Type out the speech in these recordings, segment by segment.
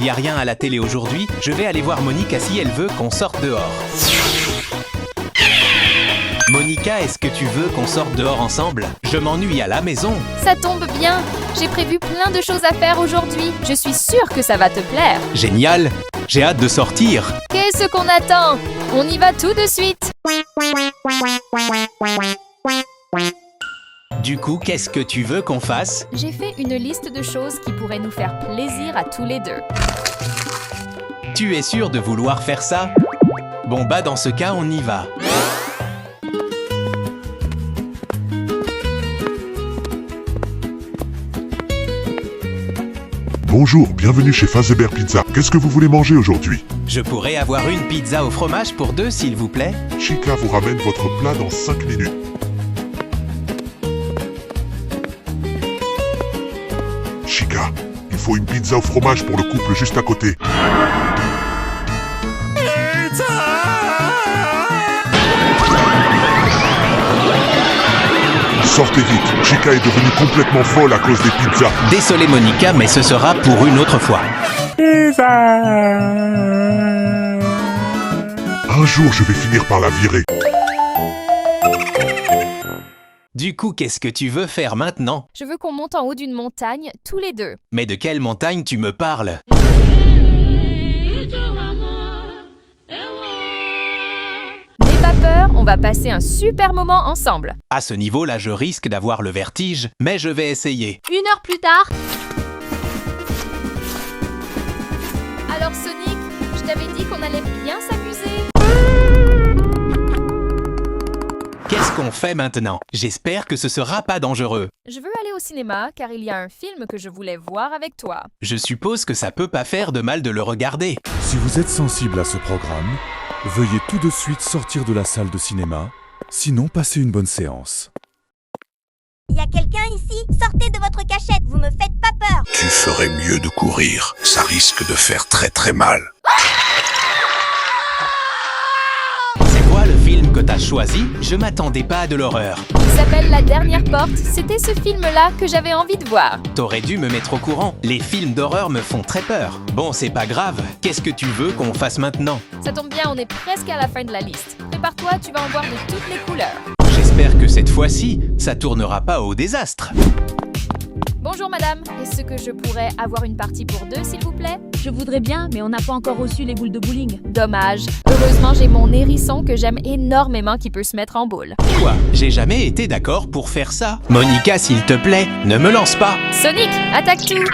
il y a rien à la télé aujourd'hui, je vais aller voir Monica si elle veut qu'on sorte dehors. Monica, est-ce que tu veux qu'on sorte dehors ensemble? Je m'ennuie à la maison. Ça tombe bien. J'ai prévu plein de choses à faire aujourd'hui. Je suis sûre que ça va te plaire. Génial! J'ai hâte de sortir. Qu'est-ce qu'on attend? On y va tout de suite. Du coup, qu'est-ce que tu veux qu'on fasse? J'ai fait une liste de choses qui pourraient nous faire plaisir à tous les deux. Tu es sûr de vouloir faire ça? Bon bah dans ce cas, on y va. Bonjour, bienvenue chez Fazeber Pizza. Qu'est-ce que vous voulez manger aujourd'hui? Je pourrais avoir une pizza au fromage pour deux, s'il vous plaît? Chica vous ramène votre plat dans 5 minutes. Chica, il faut une pizza au fromage pour le couple juste à côté. Sortez vite, Chica est devenue complètement folle à cause des pizzas. Désolé Monica, mais ce sera pour une autre fois. Un jour, je vais finir par la virer. Du coup, qu'est-ce que tu veux faire maintenant? Je veux qu'on monte en haut d'une montagne, tous les deux. Mais de quelle montagne tu me parles? N'aie pas peur, on va passer un super moment ensemble. À ce niveau-là, je risque d'avoir le vertige, mais je vais essayer. 1 heure plus tard. Alors Sonic, je t'avais dit qu'on allait bien s'amuser. Qu'est-ce qu'on fait maintenant? J'espère que ce sera pas dangereux. Je veux aller au cinéma car il y a un film que je voulais voir avec toi. Je suppose que ça peut pas faire de mal de le regarder. Si vous êtes sensible à ce programme, veuillez tout de suite sortir de la salle de cinéma, sinon passez une bonne séance. Il y a quelqu'un ici? Sortez de votre cachette, vous me faites pas peur. Tu ferais mieux de courir, ça risque de faire très très mal. C'est quoi le film que t'as choisi? Je m'attendais pas à de l'horreur. Il s'appelle La Dernière Porte. C'était ce film-là que j'avais envie de voir. T'aurais dû me mettre au courant. Les films d'horreur me font très peur. Bon, c'est pas grave. Qu'est-ce que tu veux qu'on fasse maintenant? Ça tombe bien, on est presque à la fin de la liste. Prépare-toi, tu vas en voir de toutes les couleurs. J'espère que cette fois-ci, ça tournera pas au désastre. Bonjour madame, est-ce que je pourrais avoir une partie pour deux s'il vous plaît? Je voudrais bien, mais on n'a pas encore reçu les boules de bowling. Dommage. Heureusement, j'ai mon hérisson que j'aime énormément qui peut se mettre en boule. Quoi? J'ai jamais été d'accord pour faire ça. Monica, s'il te plaît, ne me lance pas. Sonic, attaque tout!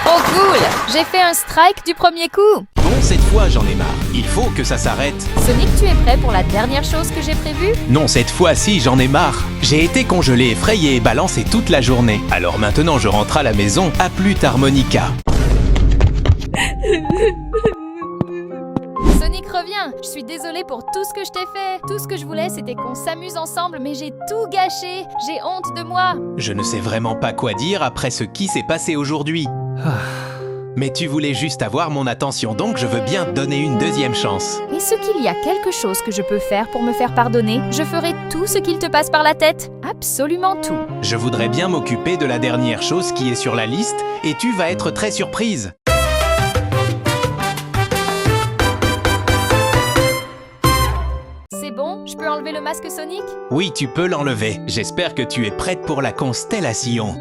Trop cool! J'ai fait un strike du premier coup! Bon, cette fois, j'en ai marre. Il faut que ça s'arrête. Sonic, tu es prêt pour la dernière chose que j'ai prévue? Non, cette fois-ci, j'en ai marre. J'ai été congelé, effrayé et balancé toute la journée. Alors maintenant, je rentre à la maison. À plus tard, Monica. Sonic, reviens! Je suis désolée pour tout ce que je t'ai fait. Tout ce que je voulais, c'était qu'on s'amuse ensemble, mais j'ai tout gâché. J'ai honte de moi. Je ne sais vraiment pas quoi dire après ce qui s'est passé aujourd'hui. Mais tu voulais juste avoir mon attention, donc je veux bien te donner une deuxième chance. Est-ce qu'il y a quelque chose que je peux faire pour me faire pardonner? Je ferai tout ce qu'il te passe par la tête. Absolument tout. Je voudrais bien m'occuper de la dernière chose qui est sur la liste, et tu vas être très surprise. C'est bon? Je peux enlever le masque Sonic? Oui, tu peux l'enlever. J'espère que tu es prête pour la constellation.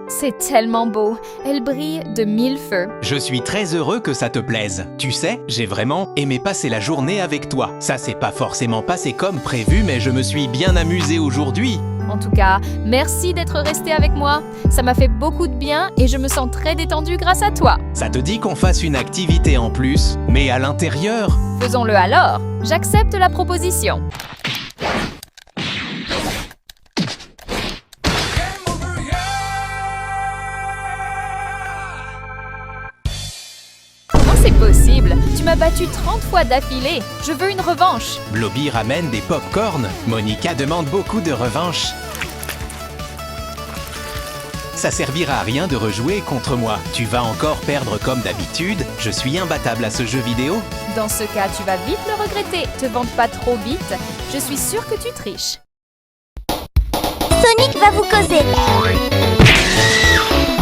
C'est tellement beau. Elle brille de 1000 feux. Je suis très heureux que ça te plaise. Tu sais, j'ai vraiment aimé passer la journée avec toi. Ça s'est pas forcément passé comme prévu, mais je me suis bien amusé aujourd'hui. En tout cas, merci d'être resté avec moi. Ça m'a fait beaucoup de bien et je me sens très détendue grâce à toi. Ça te dit qu'on fasse une activité en plus, mais à l'intérieur? Faisons-le alors. J'accepte la proposition. Comment c'est possible? Tu m'as battu 30 fois d'affilée. Je veux une revanche. Blobby ramène des pop-corn. Monica demande beaucoup de revanche. Ça servira à rien de rejouer contre moi. Tu vas encore perdre comme d'habitude. Je suis imbattable à ce jeu vidéo. Dans ce cas, tu vas vite le regretter. Te vante pas trop vite. Je suis sûre que tu triches. Sonic va vous causer.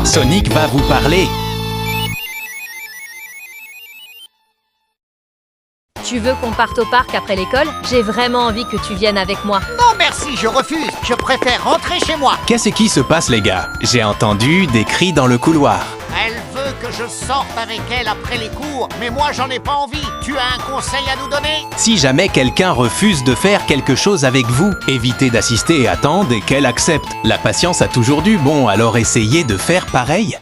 Sonic va vous parler. Tu veux qu'on parte au parc après l'école? J'ai vraiment envie que tu viennes avec moi. Non merci, je refuse. Je préfère rentrer chez moi. Qu'est-ce qui se passe les gars? J'ai entendu des cris dans le couloir. Elle veut que je sorte avec elle après les cours, mais moi j'en ai pas envie. Tu as un conseil à nous donner? Si jamais quelqu'un refuse de faire quelque chose avec vous, évitez d'assister et attendre et qu'elle accepte. La patience a toujours du bon, alors essayez de faire pareil.